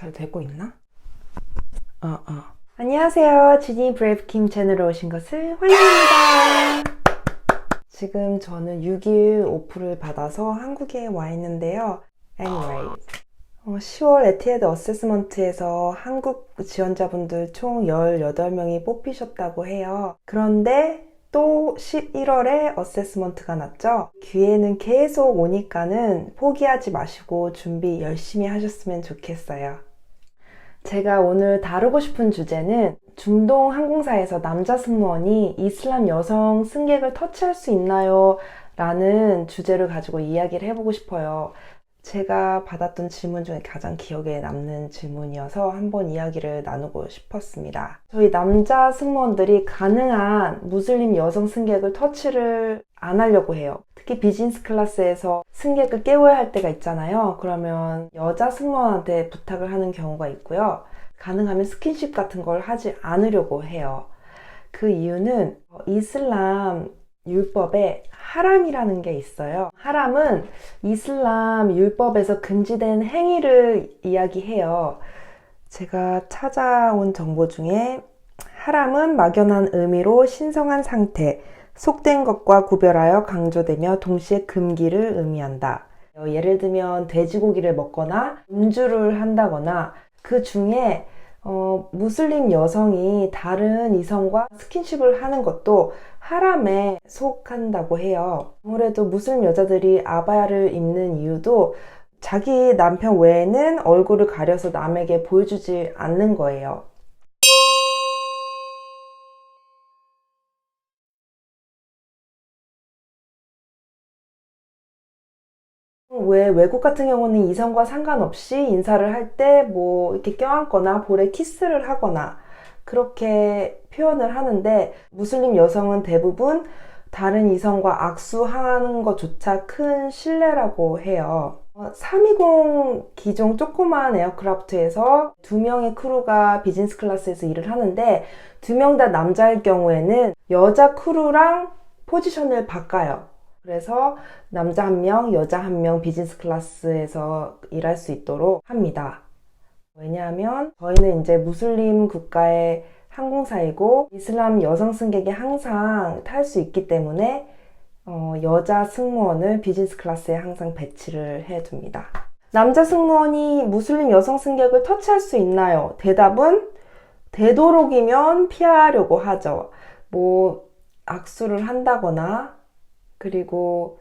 잘 되고 있나? 안녕하세요. 지니 브레이브킴 채널에 오신 것을 환영합니다. 지금 저는 6일 오프를 받아서 한국에 와 있는데요. Anyway, 10월 에티에드 어세스먼트에서 한국 지원자분들 총 18명이 뽑히셨다고 해요. 그런데 또 11월에 어세스먼트가 났죠. 기회는 계속 오니까는 포기하지 마시고 준비 열심히 하셨으면 좋겠어요. 제가 오늘 다루고 싶은 주제는 중동 항공사에서 남자 승무원이 이슬람 여성 승객을 터치할 수 있나요? 라는 주제를 가지고 이야기를 해보고 싶어요. 제가 받았던 질문 중에 가장 기억에 남는 질문이어서 한번 이야기를 나누고 싶었습니다. 저희 남자 승무원들이 가능한 무슬림 여성 승객을 터치를 안 하려고 해요. 특히 비즈니스 클래스에서 승객을 깨워야 할 때가 있잖아요. 그러면 여자 승무원한테 부탁을 하는 경우가 있고요. 가능하면 스킨십 같은 걸 하지 않으려고 해요. 그 이유는 이슬람 율법에 하람이라는 게 있어요. 하람은 이슬람 율법에서 금지된 행위를 이야기해요. 제가 찾아온 정보 중에 하람은 막연한 의미로 신성한 상태, 속된 것과 구별하여 강조되며 동시에 금기를 의미한다. 예를 들면 돼지고기를 먹거나 음주를 한다거나 그 중에 무슬림 여성이 다른 이성과 스킨십을 하는 것도 하람에 속한다고 해요. 아무래도 무슬림 여자들이 아바야를 입는 이유도 자기 남편 외에는 얼굴을 가려서 남에게 보여주지 않는 거예요. 왜 외국 같은 경우는 이성과 상관없이 인사를 할 때 뭐 이렇게 껴안거나 볼에 키스를 하거나 그렇게 표현을 하는데 무슬림 여성은 대부분 다른 이성과 악수하는 것조차 큰 신뢰라고 해요. 320 기종 조그만 에어크래프트에서 2명의 크루가 비즈니스 클래스에서 일을 하는데 2명 다 남자일 경우에는 여자 크루랑 포지션을 바꿔요. 그래서 남자 1명, 여자 1명 비즈니스 클래스에서 일할 수 있도록 합니다. 왜냐하면 저희는 이제 무슬림 국가의 항공사이고 이슬람 여성 승객이 항상 탈 수 있기 때문에 여자 승무원을 비즈니스 클래스에 항상 배치를 해둡니다. 남자 승무원이 무슬림 여성 승객을 터치할 수 있나요? 대답은 되도록이면 피하려고 하죠. 뭐 악수를 한다거나 그리고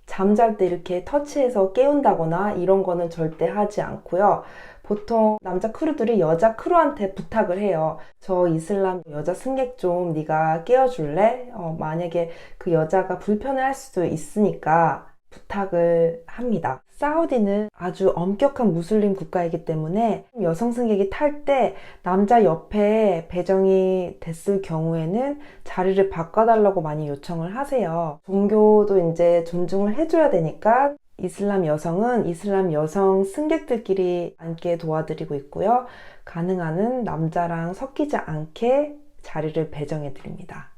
잠잘 때 이렇게 터치해서 깨운다거나 이런 거는 절대 하지 않고요. 보통 남자 크루들이 여자 크루한테 부탁을 해요. 저 이슬람 여자 승객 좀 네가 깨워줄래? 만약에 그 여자가 불편해할 수도 있으니까 부탁을 합니다. 사우디는 아주 엄격한 무슬림 국가이기 때문에 여성 승객이 탈 때 남자 옆에 배정이 됐을 경우에는 자리를 바꿔달라고 많이 요청을 하세요. 종교도 이제 존중을 해줘야 되니까 이슬람 여성은 이슬람 여성 승객들끼리 앉게 도와드리고 있고요. 가능한 한 남자랑 섞이지 않게 자리를 배정해 드립니다.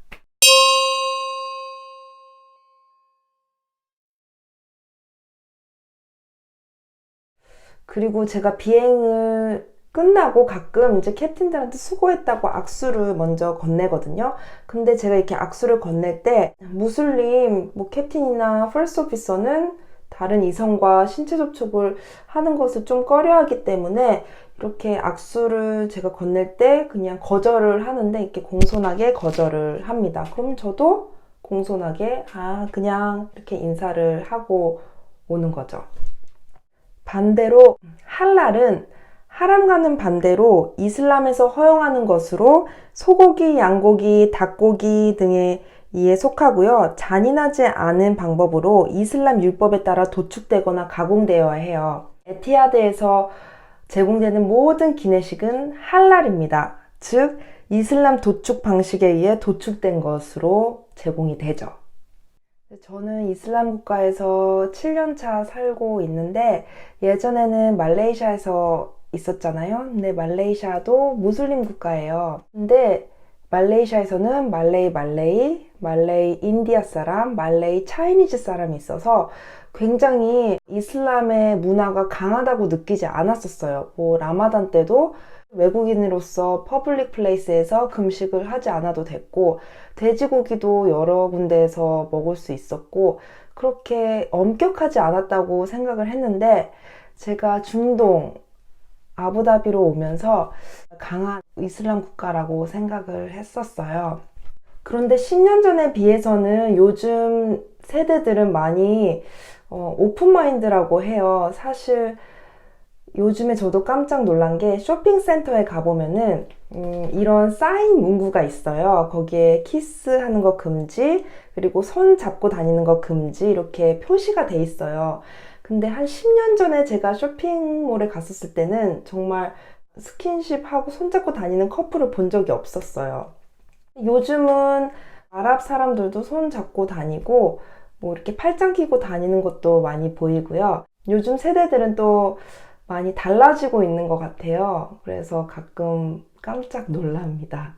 그리고 제가 비행을 끝나고 가끔 이제 캡틴들한테 수고했다고 악수를 먼저 건네거든요. 근데 제가 이렇게 악수를 건넬 때 무슬림 캡틴이나 퍼스트 오피서는 다른 이성과 신체 접촉을 하는 것을 좀 꺼려하기 때문에 이렇게 악수를 제가 건넬 때 그냥 거절을 하는데 이렇게 공손하게 거절을 합니다. 그럼 저도 공손하게 그냥 이렇게 인사를 하고 오는 거죠. 반대로 할랄은 하람과는 반대로 이슬람에서 허용하는 것으로 소고기, 양고기, 닭고기 등에 이에 속하고요. 잔인하지 않은 방법으로 이슬람 율법에 따라 도축되거나 가공되어야 해요. 에티하드에서 제공되는 모든 기내식은 할랄입니다. 즉 이슬람 도축 방식에 의해 도축된 것으로 제공이 되죠. 저는 이슬람 국가에서 7년차 살고 있는데 예전에는 말레이시아에서 있었잖아요. 근데 말레이시아도 무슬림 국가예요. 근데 말레이시아에서는 말레이 인디아 사람, 말레이 차이니즈 사람이 있어서 굉장히 이슬람의 문화가 강하다고 느끼지 않았었어요. 뭐 라마단 때도 외국인으로서 퍼블릭 플레이스에서 금식을 하지 않아도 됐고, 돼지고기도 여러 군데에서 먹을 수 있었고, 그렇게 엄격하지 않았다고 생각을 했는데, 제가 중동 아부다비로 오면서 강한 이슬람 국가라고 생각을 했었어요. 그런데 10년 전에 비해서는 요즘 세대들은 많이 오픈마인드라고 해요. 사실 요즘에 저도 깜짝 놀란 게 쇼핑센터에 가보면은 이런 사인 문구가 있어요. 거기에 키스하는 거 금지, 그리고 손 잡고 다니는 거 금지, 이렇게 표시가 돼 있어요. 근데 한 10년 전에 제가 쇼핑몰에 갔었을 때는 정말 스킨십하고 손잡고 다니는 커플을 본 적이 없었어요. 요즘은 아랍 사람들도 손 잡고 다니고 뭐 이렇게 팔짱 끼고 다니는 것도 많이 보이고요. 요즘 세대들은 또 많이 달라지고 있는 것 같아요. 그래서 가끔 깜짝 놀랍니다.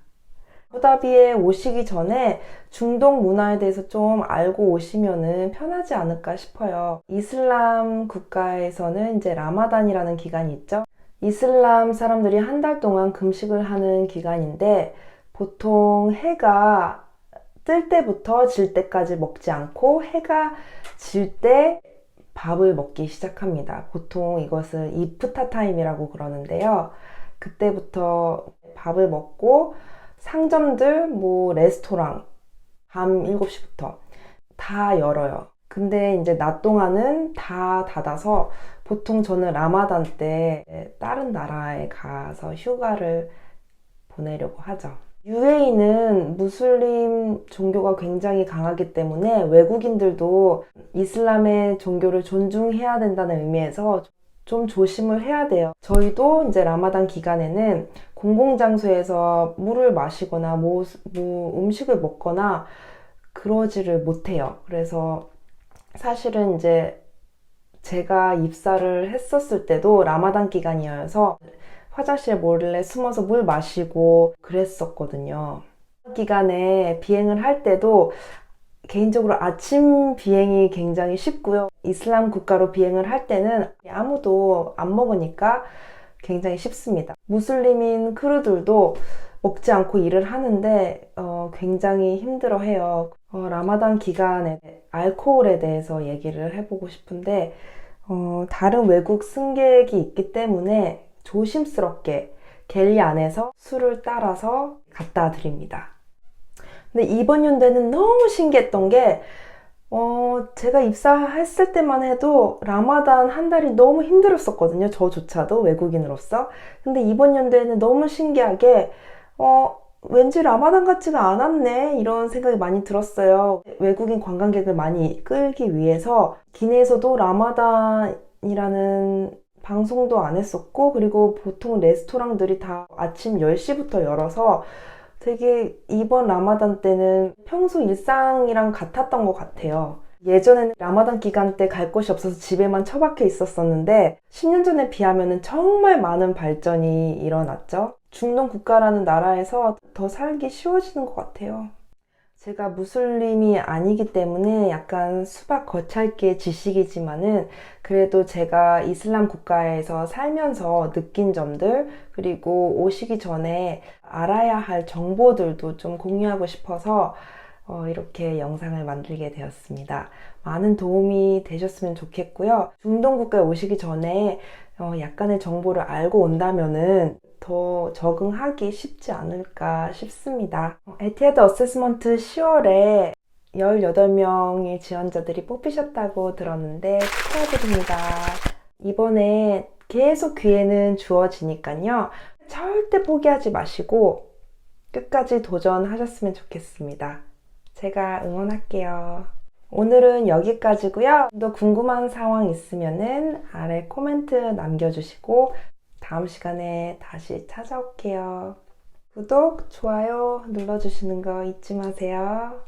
아부다비에 오시기 전에 중동 문화에 대해서 좀 알고 오시면은 편하지 않을까 싶어요. 이슬람 국가에서는 이제 라마단이라는 기간이 있죠. 이슬람 사람들이 한 달 동안 금식을 하는 기간인데, 보통 해가 뜰 때부터 질 때까지 먹지 않고 해가 질 때 밥을 먹기 시작합니다. 보통 이것을 이프타 타임이라고 그러는데요. 그때부터 밥을 먹고 상점들, 뭐 레스토랑 밤 7시부터 다 열어요. 근데 이제 낮 동안은 다 닫아서 보통 저는 라마단 때 다른 나라에 가서 휴가를 보내려고 하죠. UAE는 무슬림 종교가 굉장히 강하기 때문에 외국인들도 이슬람의 종교를 존중해야 된다는 의미에서 좀 조심을 해야 돼요. 저희도 이제 라마단 기간에는 공공장소에서 물을 마시거나 뭐 음식을 먹거나 그러지를 못해요. 그래서 사실은 이제 제가 입사를 했었을 때도 라마단 기간이어서 화장실에 몰래 숨어서 물 마시고 그랬었거든요. 기간에 비행을 할 때도 개인적으로 아침 비행이 굉장히 쉽고요. 이슬람 국가로 비행을 할 때는 아무도 안 먹으니까 굉장히 쉽습니다. 무슬림인 크루들도 먹지 않고 일을 하는데 굉장히 힘들어해요. 라마단 기간에 알코올에 대해서 얘기를 해보고 싶은데, 다른 외국 승객이 있기 때문에 조심스럽게 갤리 안에서 술을 따라서 갖다 드립니다. 근데 이번 연도에는 너무 신기했던 게, 제가 입사했을 때만 해도 라마단 한 달이 너무 힘들었었거든요. 저조차도 외국인으로서. 근데 이번 연도에는 너무 신기하게, 왠지 라마단 같지가 않았네, 이런 생각이 많이 들었어요. 외국인 관광객을 많이 끌기 위해서 기내에서도 라마단이라는 방송도 안 했었고, 그리고 보통 레스토랑들이 다 아침 10시부터 열어서 되게 이번 라마단 때는 평소 일상이랑 같았던 것 같아요. 예전에는 라마단 기간 때 갈 곳이 없어서 집에만 처박혀 있었었는데 10년 전에 비하면 정말 많은 발전이 일어났죠. 중동 국가라는 나라에서 더 살기 쉬워지는 것 같아요. 제가 무슬림이 아니기 때문에 약간 수박 거찰기의 지식이지만은 그래도 제가 이슬람 국가에서 살면서 느낀 점들, 그리고 오시기 전에 알아야 할 정보들도 좀 공유하고 싶어서 이렇게 영상을 만들게 되었습니다. 많은 도움이 되셨으면 좋겠고요. 중동 국가에 오시기 전에 약간의 정보를 알고 온다면은 더 적응하기 쉽지 않을까 싶습니다. 에티하드 어세스먼트 10월에 18명의 지원자들이 뽑히셨다고 들었는데 축하드립니다. 이번에 계속 기회는 주어지니까요. 절대 포기하지 마시고 끝까지 도전하셨으면 좋겠습니다. 제가 응원할게요. 오늘은 여기까지고요. 또 궁금한 상황 있으면은 아래 코멘트 남겨주시고 다음 시간에 다시 찾아올게요. 구독, 좋아요 눌러주시는 거 잊지 마세요.